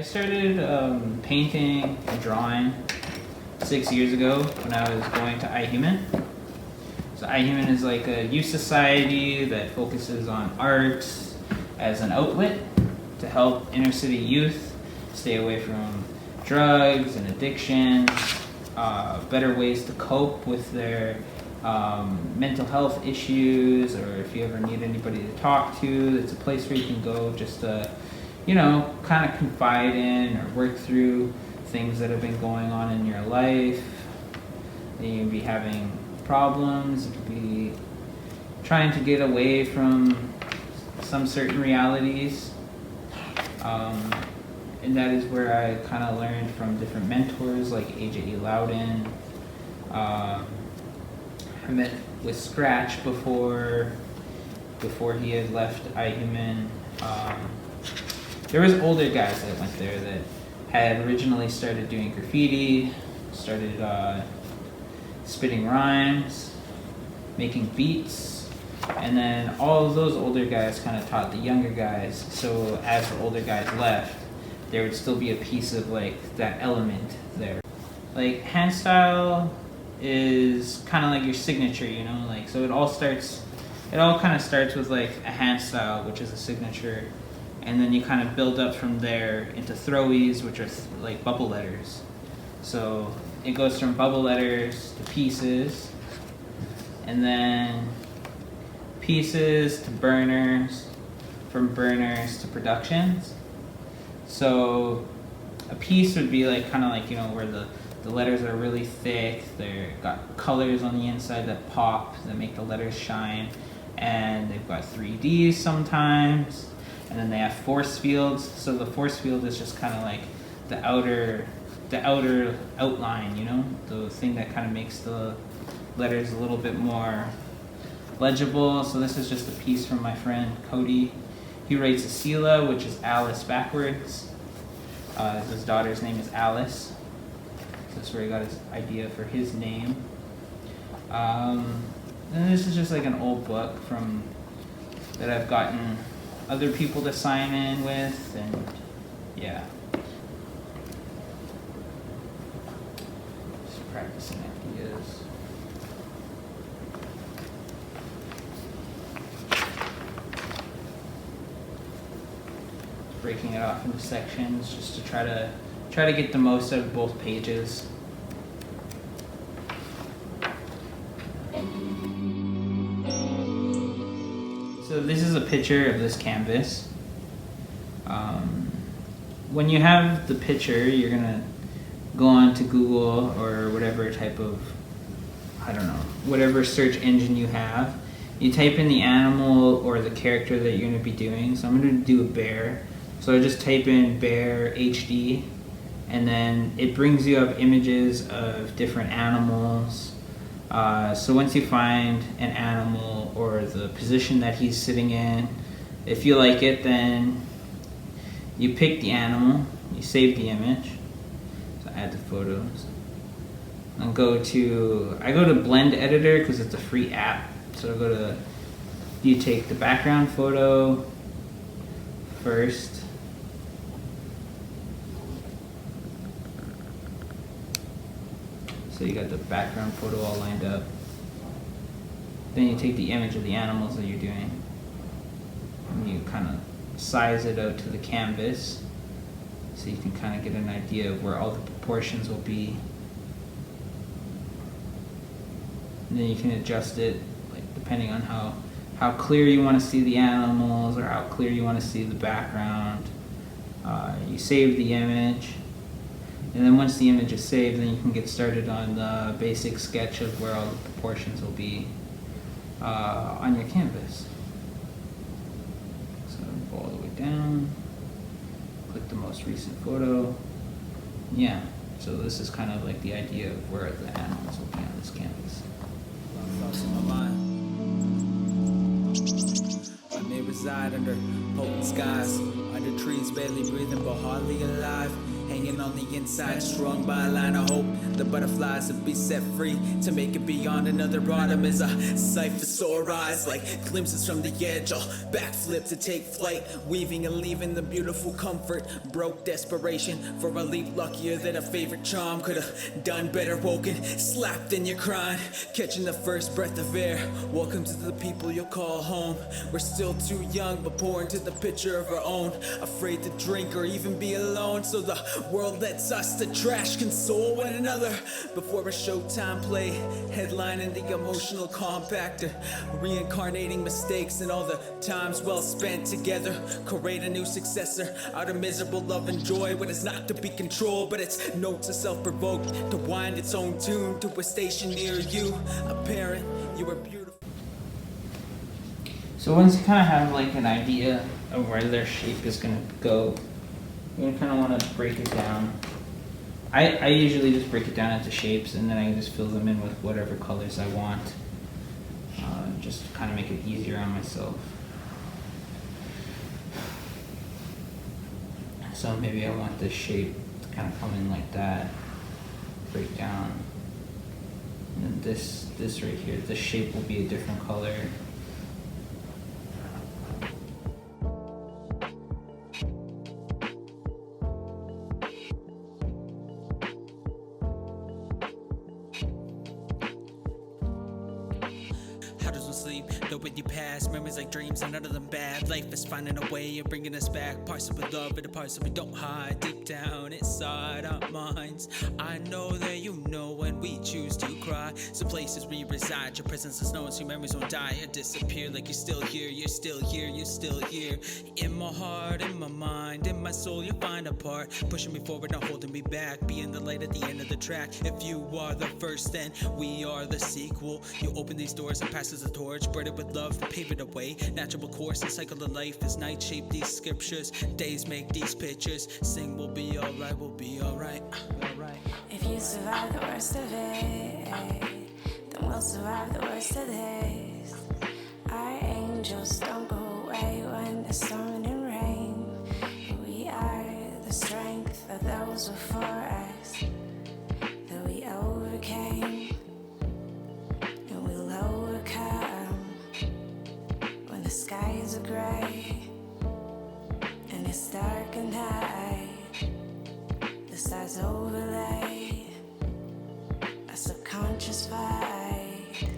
I started painting and drawing 6 years ago when I was going to iHuman. So iHuman is like a youth society that focuses on art as an outlet to help inner city youth stay away from drugs and addiction, better ways to cope with their mental health issues, or if you ever need anybody to talk to, it's a place where you can go just to, you know, kind of confide in or work through things that have been going on in your life. You can be having problems, you could be trying to get away from some certain realities. And that is where I kind of learned from different mentors like A.J. Loudon. I met with Scratch before he had left iHuman. There was older guys that went there that had originally started doing graffiti, started spitting rhymes, making beats, and then all of those older guys kind of taught the younger guys. So as the older guys left, there would still be a piece of like that element there. Like hand style is kind of like your signature, you know, like, so it all kind of starts with like a hand style, which is a signature, and then you kind of build up from there into throwies, which are like bubble letters. So it goes from bubble letters to pieces, and then pieces to burners, from burners to productions. So a piece would be like kind of like, you know, where the letters are really thick, they've got colors on the inside that pop, that make the letters shine, and they've got 3Ds sometimes, and then they have force fields. So the force field is just kind of like the outer outline, you know, the thing that kind of makes the letters a little bit more legible. So this is just a piece from my friend Cody. He writes Asila, which is Alice backwards. His daughter's name is Alice. So that's where he got his idea for his name. And this is just like an old book that I've gotten other people to sign in with, and yeah. Just practicing ideas. Breaking it off into sections just to try to get the most out of both pages. So this is a picture of this canvas. When you have the picture, you're gonna go on to Google or whatever type of, I don't know, whatever search engine you have. You type in the animal or the character that you're gonna be doing. So I'm gonna do a bear. So I just type in bear HD, and then it brings you up images of different animals. So once you find an animal or the position that he's sitting in, if you like it, then you pick the animal, you save the image. So add the photos. I go to Blend Editor because it's a free app. So you take the background photo first. So you got the background photo all lined up. Then you take the image of the animals that you're doing, and you kind of size it out to the canvas so you can kind of get an idea of where all the proportions will be. And then you can adjust it like depending on how clear you want to see the animals or how clear you want to see the background. You save the image. And then once the image is saved, then you can get started on the basic sketch of where all the proportions will be on your canvas. So go all the way down, click the most recent photo. Yeah, so this is kind of like the idea of where the animals will be on this canvas. I may reside under potent skies, under trees barely breathing but hardly alive. hanging on the inside, strung by a line of hope. The butterflies will be set free to make it beyond another autumn is a sight for sore eyes, like glimpses from the edge. I'll backflip to take flight, weaving and leaving the beautiful comfort. Broke desperation for a leap, luckier than a favorite charm. Could've done better, woken, slapped in your crying, catching the first breath of air. Welcome to the people you'll call home. We're still too young, but pouring to the picture of our own. Afraid to drink or even be alone, so the world lets us to trash, console one another before a showtime play. Headlining the emotional compactor, reincarnating mistakes and all the times well spent together. Create a new successor out of miserable love and joy, when it's not to be controlled, but it's notes are self-provoked to wind its own tune to a station near you. A parent, you are beautiful. So once you kind of have like an idea of where their shape is going to go, you kind of want to break it down. I usually just break it down into shapes, and then I just fill them in with whatever colors I want, just to kind of make it easier on myself. So maybe I want this shape to kind of come in like that, break down, and then this right here, this shape will be a different color. Sleep, nobody past, memories like dreams and none of them bad. Life is finding a way of bringing us back, parts that we love and the parts that we don't hide deep down inside our minds. I know that you know when we choose to cry. Some places where you reside, your presence is known, so your memories won't die or disappear. Like you're still here, you're still here, you're still here. In my heart, in my mind, in my soul, you'll find a part, pushing me forward, not holding me back, being the light at the end of the track. If you are the first, then we are the sequel. You open these doors and pass us the torch, spread it with love to pave it away. Natural course and cycle of life as night shape these scriptures, days make these pictures. Sing, we'll be alright, we'll be alright. If you survive the worst of it, then we'll survive the worst of this. Our angels don't go away when there's storm and rain. We are the strength of those before us that we overcame, and we'll overcome. When the skies are gray and it's dark and high, the stars overlay a subconscious fight.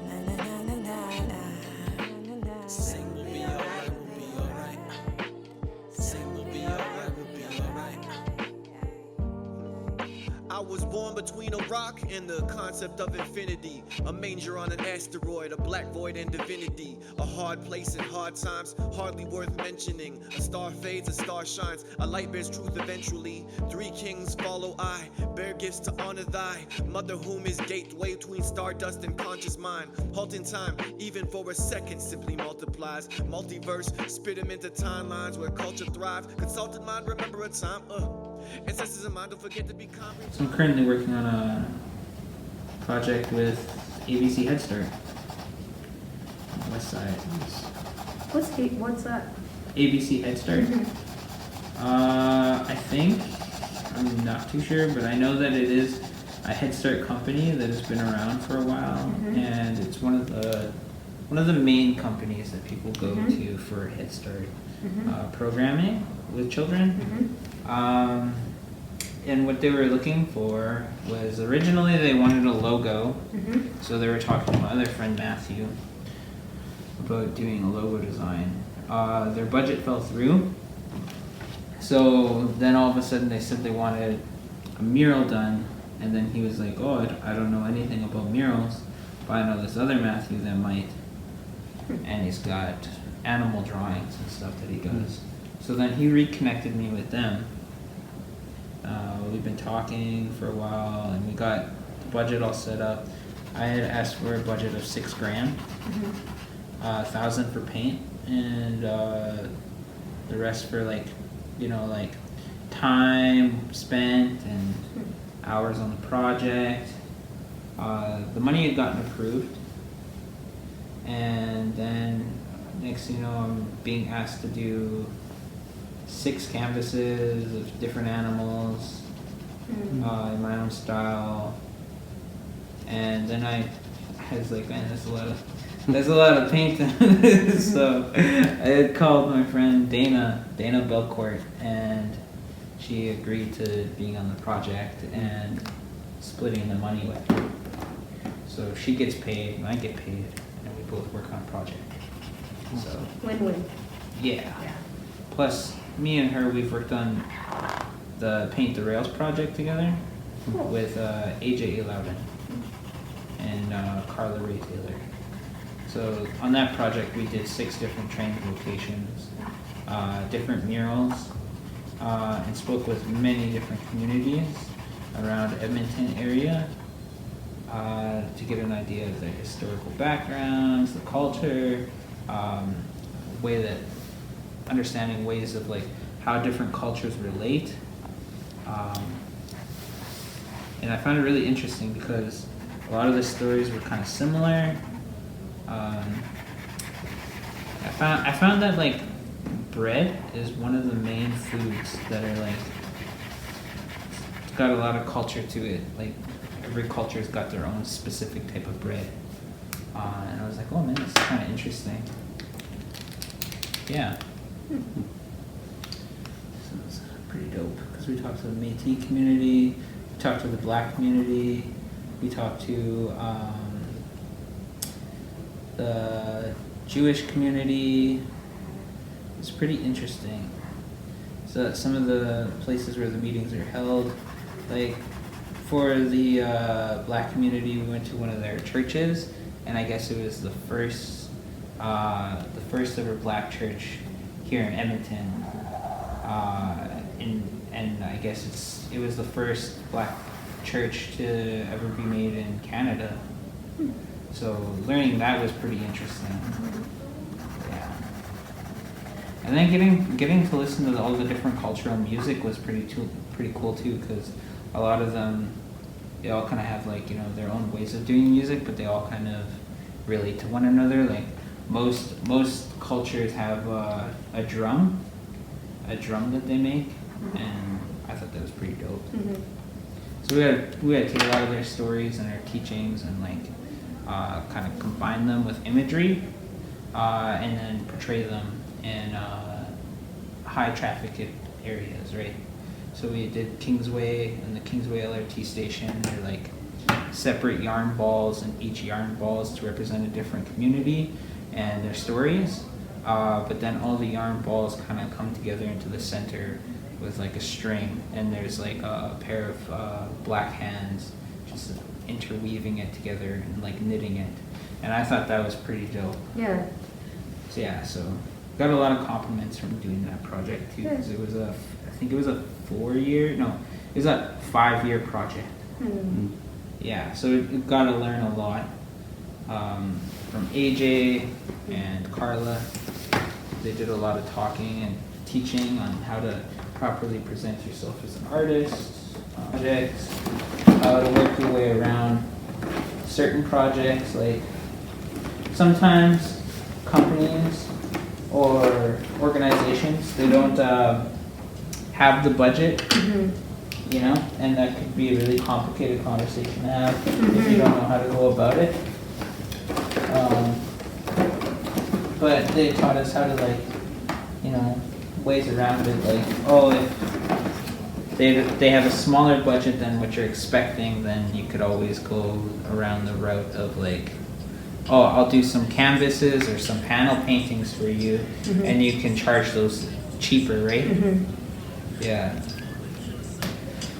Na na na na na na na. Sing, we'll be alright, we'll be alright. Sing, we'll be alright, we'll be alright. I was born between a rock and the concept of infinity. A manger on an asteroid, a black void and divinity. A hard place in hard times, hardly worth mentioning. A star fades, a star shines, a light bears truth eventually. Three kings follow I, bear gifts to honor thy mother, whom is gateway between stardust and conscious mind. Halting time, even for a second, simply multiplies. Multiverse, spit him into timelines where culture thrives. Consulted mind, remember a time, ancestors in mind, don't forget to be calm. So I'm currently working on a project with ABC Head Start on the west side. What's that? ABC Head Start. I think, I'm not too sure, but I know that it is a Head Start company that has been around for a while, and it's one of the main companies that people go to for Head Start programming with children. And what they were looking for was, originally they wanted a logo, so they were talking to my other friend Matthew about doing a logo design. Their budget fell through, so then all of a sudden they said they wanted a mural done, and then he was like, oh, I don't know anything about murals, but I know this other Matthew that might, and he's got animal drawings and stuff that he does. So then he reconnected me with them. We've been talking for a while, and we got the budget all set up. I had asked for a budget of $6,000, $1,000 for paint, and the rest for like time spent and hours on the project. The money had gotten approved, and then next thing you know, I'm being asked to do 6 canvases of different animals in my own style. And then I was like, man, there's a lot of paint in this. So I had called my friend Dana Belcourt, and she agreed to being on the project and splitting the money with me. So she gets paid and I get paid, and we both work on a project. So Win-win. yeah. Plus, me and her, we've worked on the Paint the Rails project together with AJ Loudon and Carla Ray Taylor. So on that project, we did 6 different training locations, different murals, and spoke with many different communities around Edmonton area to get an idea of their historical backgrounds, the culture, way that understanding ways of like how different cultures relate. And I found it really interesting because a lot of the stories were kind of similar. I found that like bread is one of the main foods that are like, it's got a lot of culture to it. Like every culture's got their own specific type of bread. And I was like, oh man, this is kind of interesting. Yeah. So it's pretty dope because we talked to the Métis community, we talked to the Black community, we talked to the Jewish community. It's pretty interesting. So some of the places where the meetings are held, like for the Black community, we went to one of their churches, and I guess it was the first ever Black church here in Edmonton, and I guess it was the first Black church to ever be made in Canada. So learning that was pretty interesting. Yeah. And then getting to listen to all the different cultural music was pretty cool too, because a lot of them, they all kind of have like, you know, their own ways of doing music, but they all kind of relate to one another. Like most cultures have a drum that they make, and I thought that was pretty dope. So we had to take a lot of their stories and their teachings and like kind of combine them with imagery, and then portray them in high traffic areas, right? So we did Kingsway and the Kingsway LRT station. They're like separate yarn balls, and each yarn ball is to represent a different community and their stories. But then all the yarn balls kind of come together into the center with like a string, and there's like a pair of black hands just interweaving it together and like knitting it. And I thought that was pretty dope. Yeah. So yeah, so got a lot of compliments from doing that project too, because it was I think it was a 5-year project. Yeah, so it got to learn a lot from AJ and Carla. They did a lot of talking and teaching on how to properly present yourself as an artist, projects, how to work your way around certain projects. Like sometimes companies or organizations, they don't have the budget, you know, and that could be a really complicated conversation to have if you don't know how to go about it. But they taught us how to, like, you know, ways around it. Like, oh, if they have a smaller budget than what you're expecting, then you could always go around the route of like, oh, I'll do some canvases or some panel paintings for you, and you can charge those cheaper, right? Yeah.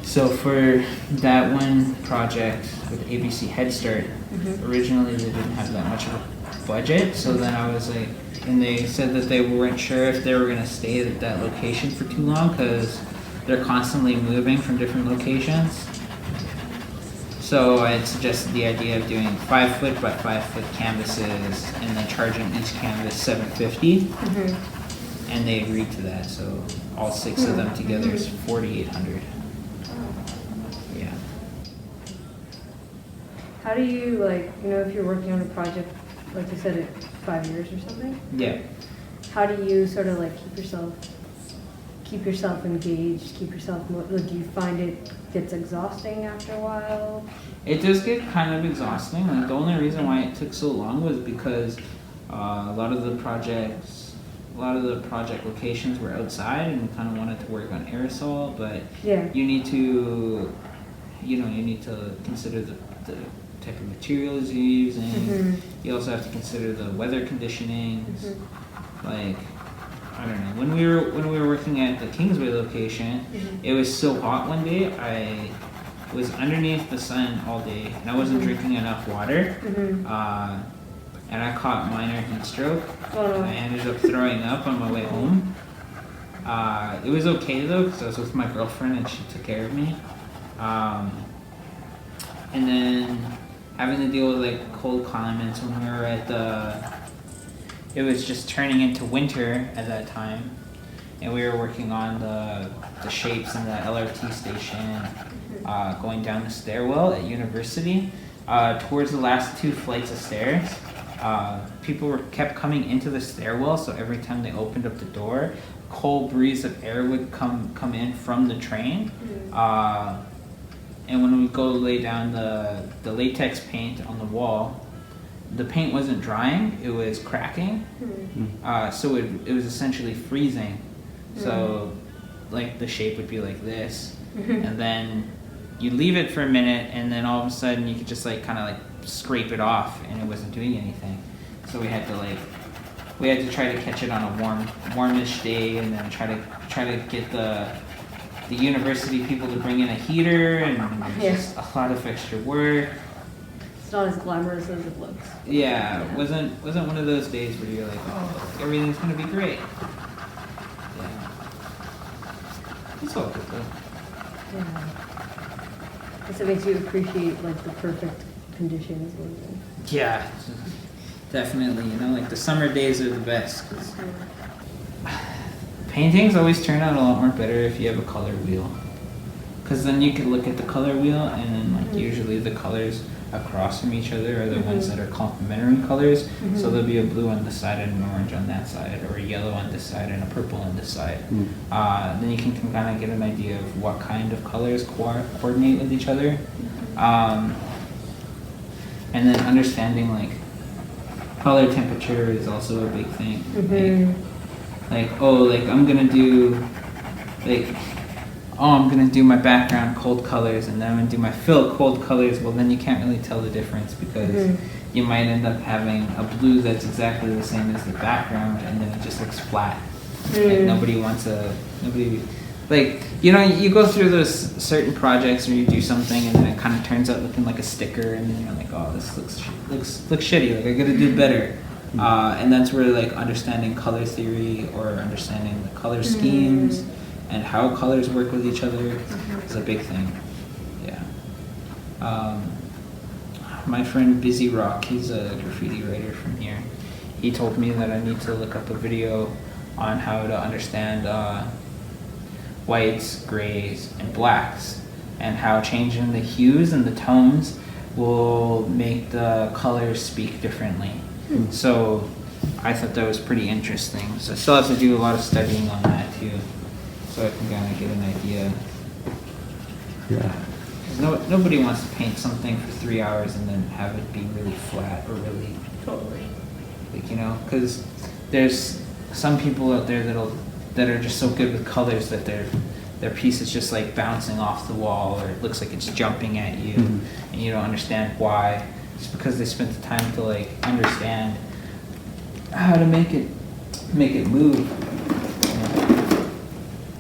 So for that one project with ABC Head Start, originally they didn't have that much of a budget, so then I was like, and they said that they weren't sure if they were going to stay at that location for too long because they're constantly moving from different locations. So I had suggested the idea of doing 5-foot by 5-foot canvases and then charging each canvas $750, and they agreed to that. So all 6 of them together is $4,800. How do you, like, you know, if you're working on a project like you said, 5 years or something? Yeah. How do you sort of like keep yourself engaged, keep yourself, do you find it gets exhausting after a while? It does get kind of exhausting. Like the only reason why it took so long was because a lot of the project locations were outside, and we kind of wanted to work on aerosol, but Yeah. you need to consider the type of materials you're using. Mhm. You also have to consider the weather conditionings. Mhm. Like, I don't know. When we were working at the Kingsway location, it was so hot one day. I was underneath the sun all day, and I wasn't drinking enough water. And I caught minor heat stroke. Oh, no. I ended up throwing up on my way home. It was okay though, because I was with my girlfriend and she took care of me. And then having to deal with like cold climates when we were at it was just turning into winter at that time, and we were working on the shapes in the LRT station, going down the stairwell at university. Towards the last 2 flights of stairs, people kept coming into the stairwell, so every time they opened up the door, cold breeze of air would come in from the train. And when we go lay down the latex paint on the wall, the paint wasn't drying, it was cracking. So it was essentially freezing. So like the shape would be like this. And then you leave it for a minute, and then all of a sudden you could just like kind of like scrape it off, and it wasn't doing anything. So we had to try to catch it on a warmish day, and then try to get the university people to bring in a heater, and just a lot of extra work. It's not as glamorous as it looks. Yeah, it wasn't one of those days where you're like, oh, everything's gonna be great. Yeah. It's all good though. Yeah. Guess it makes you appreciate like the perfect conditions. Yeah, definitely. You know, like the summer days are the best. 'Cause paintings always turn out a lot more better if you have a color wheel. Because then you can look at the color wheel, and then like usually the colors across from each other are the ones that are complementary colors. So there'll be a blue on this side and an orange on that side, or a yellow on this side and a purple on this side. Then you can kind of get an idea of what kind of colors coordinate with each other. And then understanding like color temperature is also a big thing. I'm gonna do my background cold colors, and then I'm gonna do my fill cold colors. Well, then you can't really tell the difference, because you might end up having a blue that's exactly the same as the background, and then it just looks flat. Like you go through those certain projects where you do something, and then it kind of turns out looking like a sticker, and then you're like, oh, this looks shitty. Like I gotta do better. And that's where like understanding color theory, or understanding the color schemes and how colors work with each other is a big thing. Yeah. My friend Busy Rock, he's a graffiti writer from here. He told me that I need to look up a video on how to understand whites, grays, and blacks, and how changing the hues and the tones will make the colors speak differently. So I thought that was pretty interesting. So I still have to do a lot of studying on that too, so I can kind of get an idea. Yeah. Nobody wants to paint something for 3 hours and then have it be really flat or really because there's some people out there that are just so good with colors that their piece is just like bouncing off the wall, or it looks like it's jumping at you, and you don't understand why. It's because they spent the time to like understand how to make it move.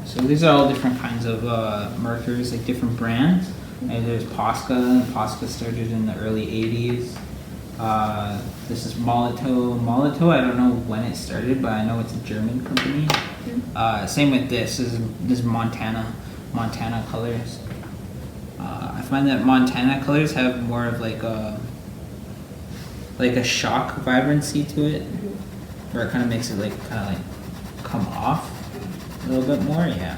So these are all different kinds of markers, like different brands. And there's Posca. Posca started in the early 80s. This is Molotow. Molotow, I don't know when it started, but I know it's a German company. Same with this. This is Montana colors. I find that Montana colors have more of like a shock vibrancy to it, where it kind of makes it kind of come off a little bit more. Yeah.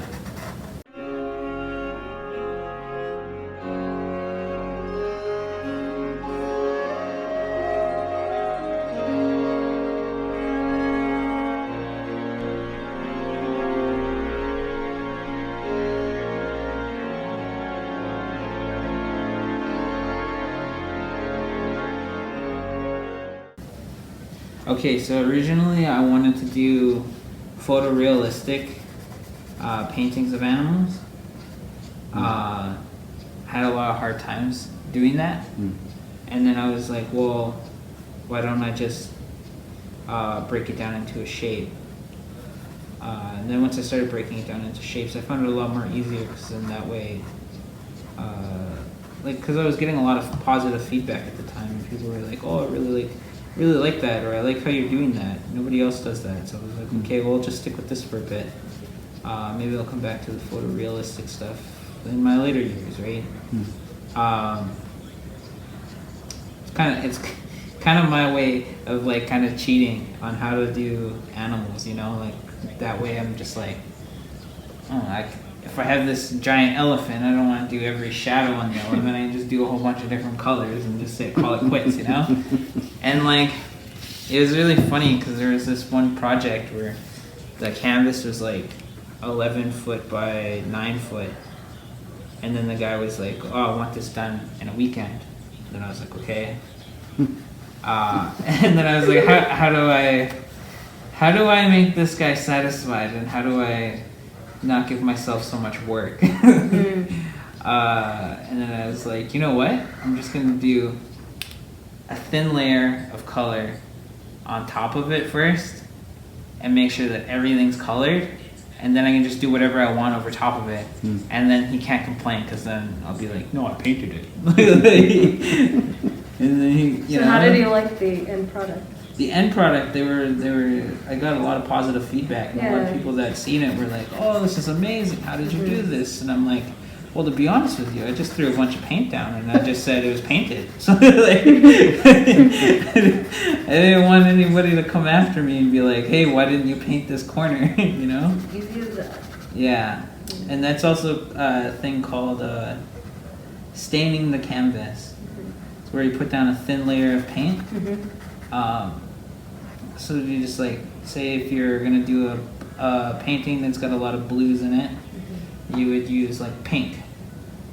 Okay, so originally I wanted to do photorealistic paintings of animals. Had a lot of hard times doing that. And then I was like, well, why don't I just break it down into a shape? And then once I started breaking it down into shapes, I found it a lot more easier because in that way, because I was getting a lot of positive feedback at the time, and people were like, "Oh, I really like that," or "I like how you're doing that." Nobody else does that, so I was like, "Okay, well, I'll just stick with this for a bit. Maybe I'll come back to the photorealistic stuff in my later years, right?" It's kind of my way of like kind of cheating on how to do animals, you know, like that way I'm just like, oh, if I have this giant elephant, I don't want to do every shadow on the elephant. I can just do a whole bunch of different colors and just call it quits, you know? And like, it was really funny because there was this one project where the canvas was like 11 foot by 9 foot. And then the guy was like, oh, I want this done in a weekend. And then I was like, okay. And then I was like, how do I make this guy satisfied, and how do I not give myself so much work? And then I was like, you know what? I'm just gonna do a thin layer of color on top of it first, and make sure that everything's colored, and then I can just do whatever I want over top of it, and then he can't complain because then I'll be like, no, I painted it. And then So how did he like the end product? The end product, I got a lot of positive feedback. And a lot of people that seen it were like, oh, this is amazing. How did you do this? And I'm like, well, to be honest with you, I just threw a bunch of paint down and I just said it was painted. So like, I didn't want anybody to come after me and be like, hey, why didn't you paint this corner? You know? Easy as that. Yeah. And that's also a thing called staining the canvas. It's where you put down a thin layer of paint. So you just like, say if you're gonna do a painting that's got a lot of blues in it, you would use like pink,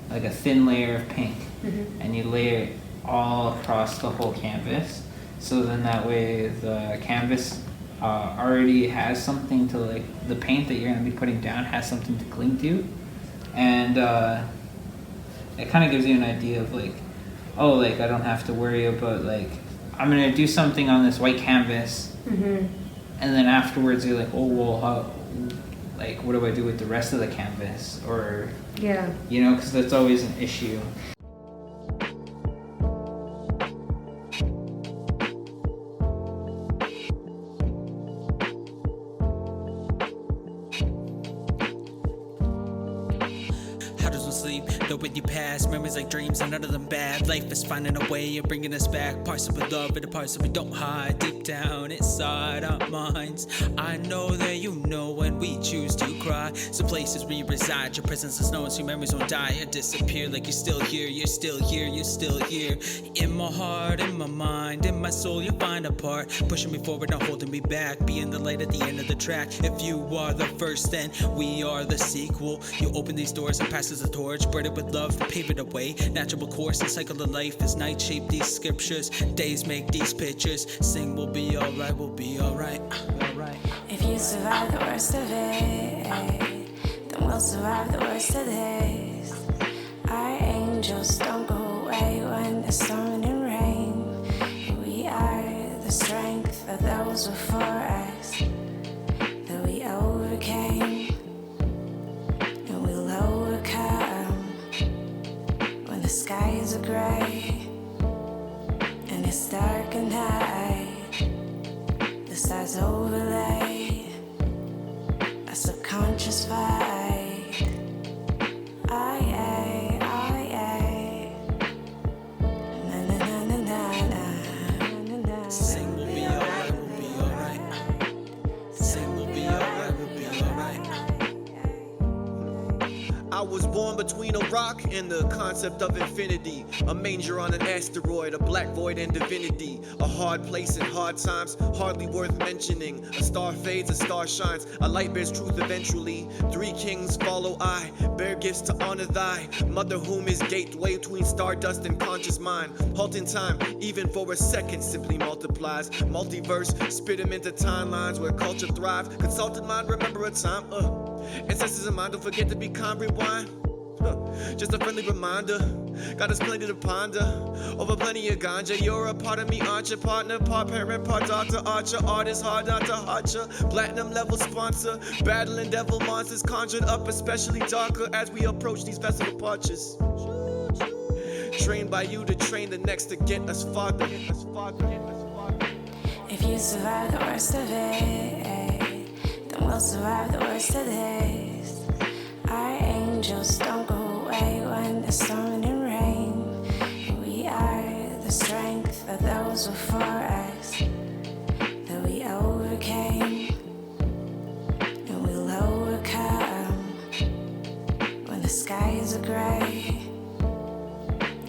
like a thin layer of pink, and you layer it all across the whole canvas. So then that way the canvas already has something to like, the paint that you're gonna be putting down has something to cling to, and it kind of gives you an idea of like, oh, like I don't have to worry about like, I'm gonna do something on this white canvas, and then afterwards you're like, oh well, how, like what do I do with the rest of the canvas? Or you know, because that's always an issue. How does one sleep? Knowing you past memories like dreams, and none of them bad. Life is finding a way of bringing us back. Parts of we love and the parts that we don't hide deep down inside our minds. I know that you know when we choose to cry. Some places where you reside, your presence is known, so your memories won't die or disappear. Like you're still here, you're still here, you're still here. In my heart, in my mind, in my soul, you'll find a part pushing me forward, not holding me back. Being the light at the end of the track. If you are the first, then we are the sequel. You open these doors and passes the torch, spread it with love, pave it away. Natural course and cycle of life as night shape these scriptures. Days make these pictures. Sing, we'll be alright, we'll be alright. If you survive the worst of it, then we'll survive the worst of this. Our angels don't go away when it's storming and rain. We are the strength of those before us that we overcame, and we'll overcome when the skies are gray and it's dark and night. The stars overlay a subconscious fight. Na na na na na na. Sing, we'll be alright, we'll be alright. Sing, we'll be alright, we'll be alright. I was born between a rock rock and the concept of infinity. A manger on an asteroid, a black void and divinity. A hard place in hard times, hardly worth mentioning. A star fades, a star shines, a light bears truth eventually. Three kings follow I, bear gifts to honor thy mother, whom is gateway between stardust and conscious mind. Halting time, even for a second, simply multiplies. Multiverse, spit him into timelines where culture thrives. Consulted mind, remember a time. Ancestors in mind, don't forget to be calm, rewind. Just a friendly reminder, got us plenty to ponder. Over plenty of ganja, you're a part of me, aren't you? Partner, part parent, part doctor, archer, artist, hard out to hotcha. Platinum level sponsor, battling devil monsters conjured up, especially darker as we approach these festival departures. Trained by you to train the next to get us farther. If you survive the worst of it, then we'll survive the worst of this. Our angels don't go away when there's storm and rain. We are the strength of those before us that we overcame, and we'll overcome when the skies are gray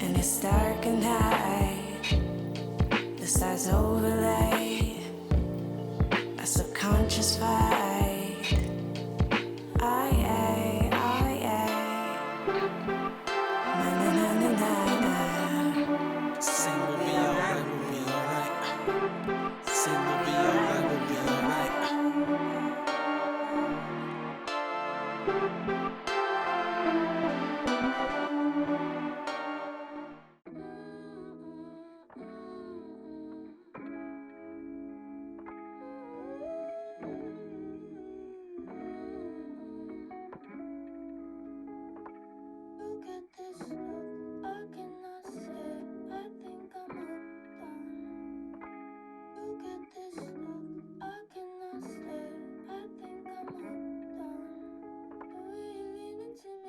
and it's dark and night. The stars overlay a subconscious fight. Sing we'll be alright, we'll be alright. Sing we'll be alright, we'll be alright. Look at this look, I cannot say, I think I'm undone. Look at this look, I cannot say, I think I'm undone. The way you lean into me.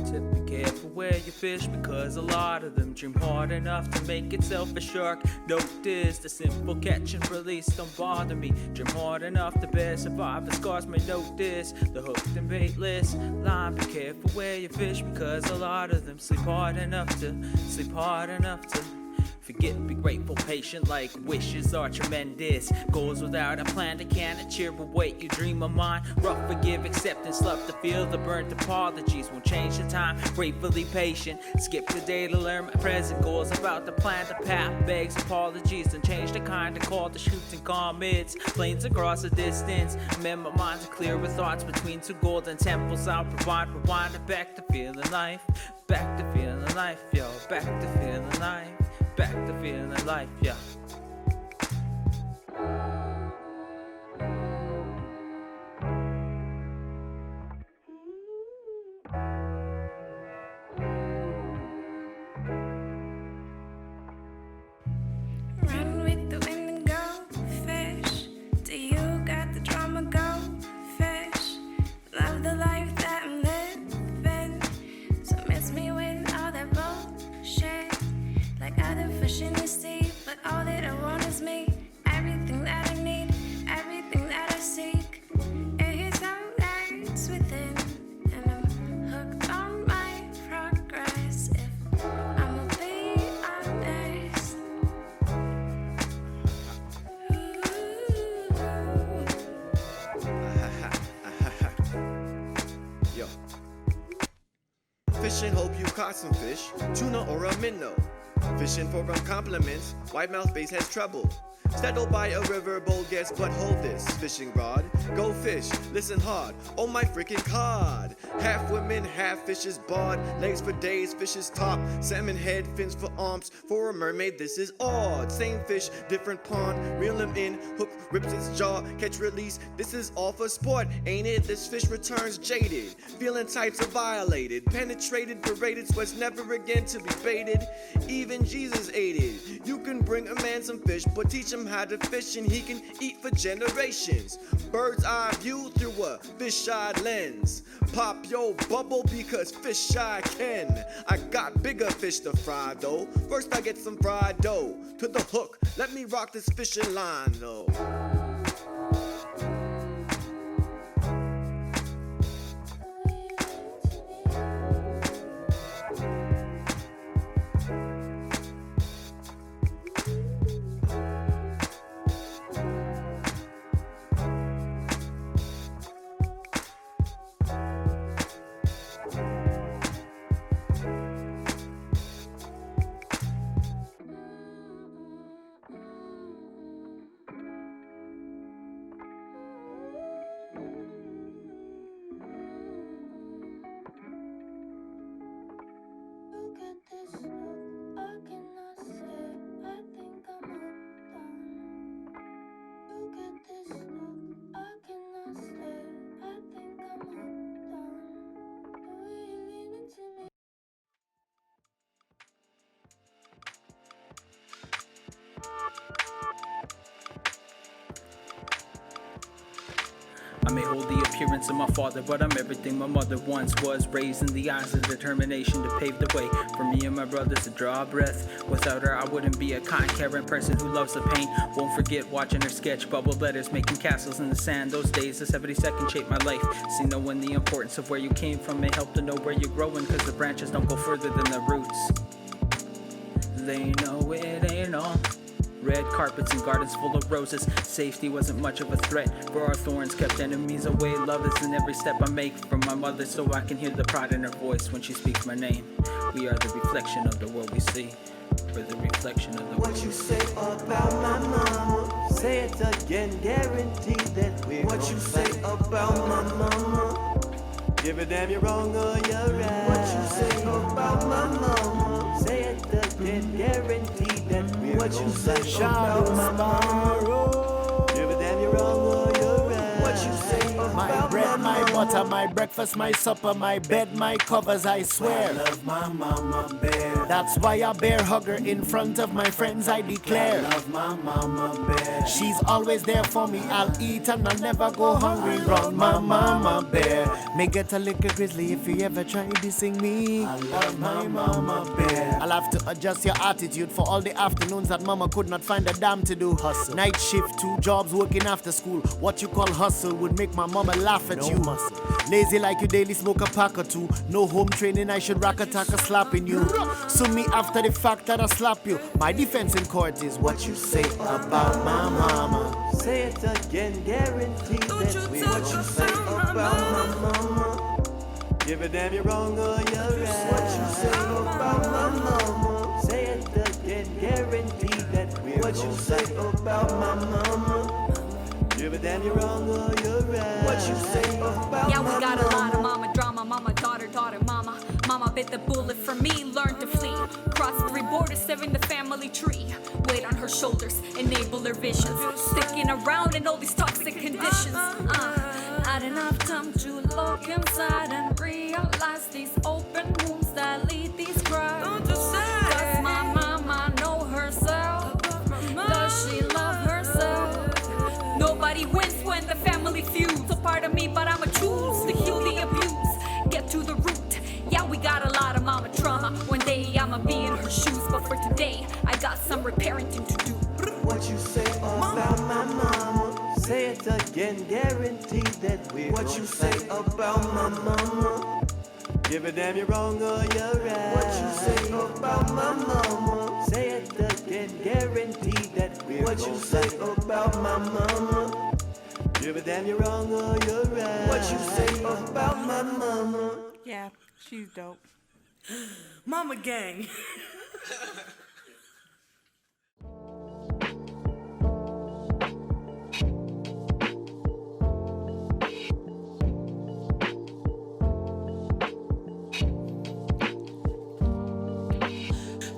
Tip, be careful where you fish, because a lot of them dream hard enough to make itself a shark. Notice the simple catch and release, don't bother me. Dream hard enough to bear survivor scars, may notice the hooked and baitless line. Be careful where you fish, because a lot of them sleep hard enough to forget, be grateful, patient, like wishes are tremendous. Goals without a plan, they can't cheer, but wait, you dream of mine. Rough, forgive, acceptance, love to feel the burnt apologies. Won't change the time, gratefully patient. Skip the day to learn my present goals. About the plan, the path begs apologies. And change the kind of call to shooting comets. Planes across a distance. Man, my mind's clear with thoughts between two golden temples. I'll provide, rewind it back to feeling life. Back to feeling life, yo. Back to feeling life. Back to feeling life, yeah. Run with the wind and go fish. Do you got the drama? Go fish. Love the life that I'm living. So miss me with all that bullshit. Like other fish in the sea, but all that I want is me. Everything that I need, everything that I seek. It is all that's within, and I'm hooked on my progress. If I'ma be honest. Yo. Fishing, hope you caught some fish. Tuna or a minnow. Fishing for compliments. White mouth bass has trouble. Settled by a river, bold guess, but hold this fishing rod. Go fish, listen hard. Oh my freaking cod. Half women, half fishes barred. Legs for days, fishes top. Salmon head, fins for arms. For a mermaid, this is odd. Same fish, different pond. Reel him in, hook rips its jaw. Catch release, this is all for sport, ain't it? This fish returns jaded. Feeling types are violated. Penetrated, paraded, sweats never again to be baited. Even even Jesus ate it. You can bring a man some fish, but teach him how to fish and he can eat for generations. Bird's eye view through a fish-eyed lens. Pop your bubble because fish eye can. I got bigger fish to fry though. First I get some fried dough. To the hook, let me rock this fishing line though. I may hold the appearance of my father, but I'm everything my mother once was. Raised in the eyes of determination to pave the way for me and my brothers to draw a breath. Without her, I wouldn't be a kind, caring person who loves the pain. Won't forget watching her sketch bubble letters, making castles in the sand. Those days, the 72nd shaped my life. See, knowing the importance of where you came from may help to know where you're growing, cause the branches don't go further than the roots. They know it ain't all red carpets and gardens full of roses. Safety wasn't much of a threat, for our thorns kept enemies away. Love is in every step I make from my mother, so I can hear the pride in her voice when she speaks my name. We are the reflection of the world we see. We're the reflection of the world. What you say about my mama? Say it again, guarantee that we're what you say about my mama? Give a damn you're wrong or you're right. What you say about my mama? Say it again, guarantee that we're what you say about my mama? Give a damn you're wrong or you're right. What you say about my bread, my butter, my breakfast, my supper, my bed, my covers, I swear. I love my mama bear. That's why I bear hug her in front of my friends, I declare. I love my mama bear. She's always there for me, I'll eat and I'll never go hungry. Round my mama bear. May get a little grizzly if you ever try dissing me. I love my mama bear. I'll have to adjust your attitude for all the afternoons that mama could not find a damn to do. Hustle. Night shift, 2 jobs, working after school. What you call hustle would make my mama laugh at you. Muscle. Lazy like you daily smoke a pack or 2. No home training, I should rock attack a slapping you. Sue me after the fact that I slap you. My defense in court is what you say about my mama. Say it again, guarantee that we what you say about my mama. Give a damn you're wrong or you're right. What you say about my mama? Say it again, guarantee that we what you say about my mama. Give a damn you're wrong or you're right. What you say about my mama? Yeah, we got a lot of mama drama, mama, daughter, mama. Mama bit the bullet for me, learned to flee. Crossed 3 borders, serving the family tree. Weight on her shoulders, enable her visions. Sticking around in all these toxic conditions. Not enough time to look inside and realize these open wounds that lead these cries. Does my mama know herself? Does she love herself? Nobody wins when the family feuds. A part of me, but I'ma choose to heal the abuse. Get to the root. Yeah, we got a lot of mama trauma. One day I'ma be in her shoes, but for today I got some reparenting to do. What you say about my mama? Say it again, guarantee that we what you say about my mama? Give a damn you're wrong or you're right. What you say about my mama? Say it again, guarantee that we what you say about my mama? Give a damn you're wrong or you're right. What you say about my mama? Yeah, she's dope. Mama gang.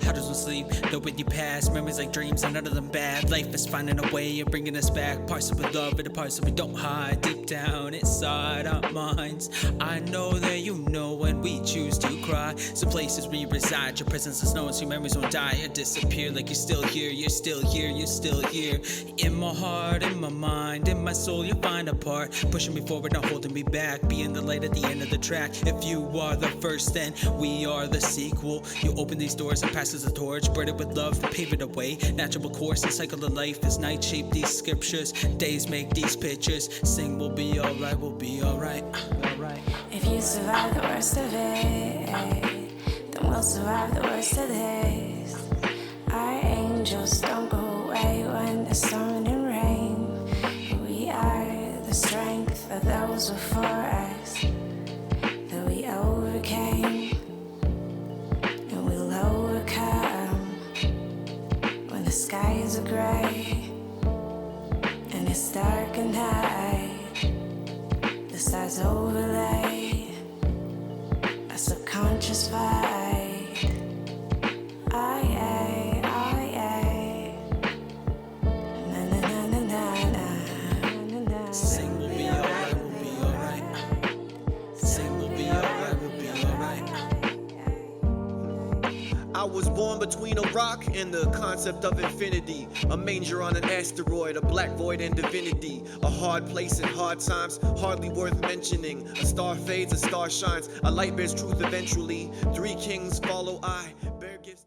How does one sleep? Though when you pass, memories like dreams and none of them bad. Life is finding a way of bringing us back. Parts that we love and the parts that we don't hide. Deep down inside our minds, I know that you know when we choose to cry. Some places where you reside, your presence is known, so your memories won't die or disappear. Like you're still here, you're still here, you're still here. In my heart, in my mind, in my soul, you'll find a part. Pushing me forward, not holding me back. Being the light at the end of the track. If you are the first, then we are the sequel. You open these doors and pass us the torch. Burn it with love, pave it away. Natural course and cycle of life as night shape these scriptures. Days make these pictures. Sing, we'll be alright, we'll be alright. Alright. If you survive the worst of it, then we'll survive the worst of this. Our angels don't go away when the storm and rain. We are the strength of those before us that we overcame, and we'll overcome when the skies are gray and it's dark and high. The stars overlay a subconscious fight. Aye, na na na na na na. Sing, we'll be alright, we'll be alright. Sing, we'll be alright, we'll be alright. I was born between a rock and the concept of infinity. A manger on an asteroid, a black void and divinity. A hard place in hard times, hardly worth mentioning. A star fades, a star shines, a light bears truth eventually. Three kings follow I, bear gifts.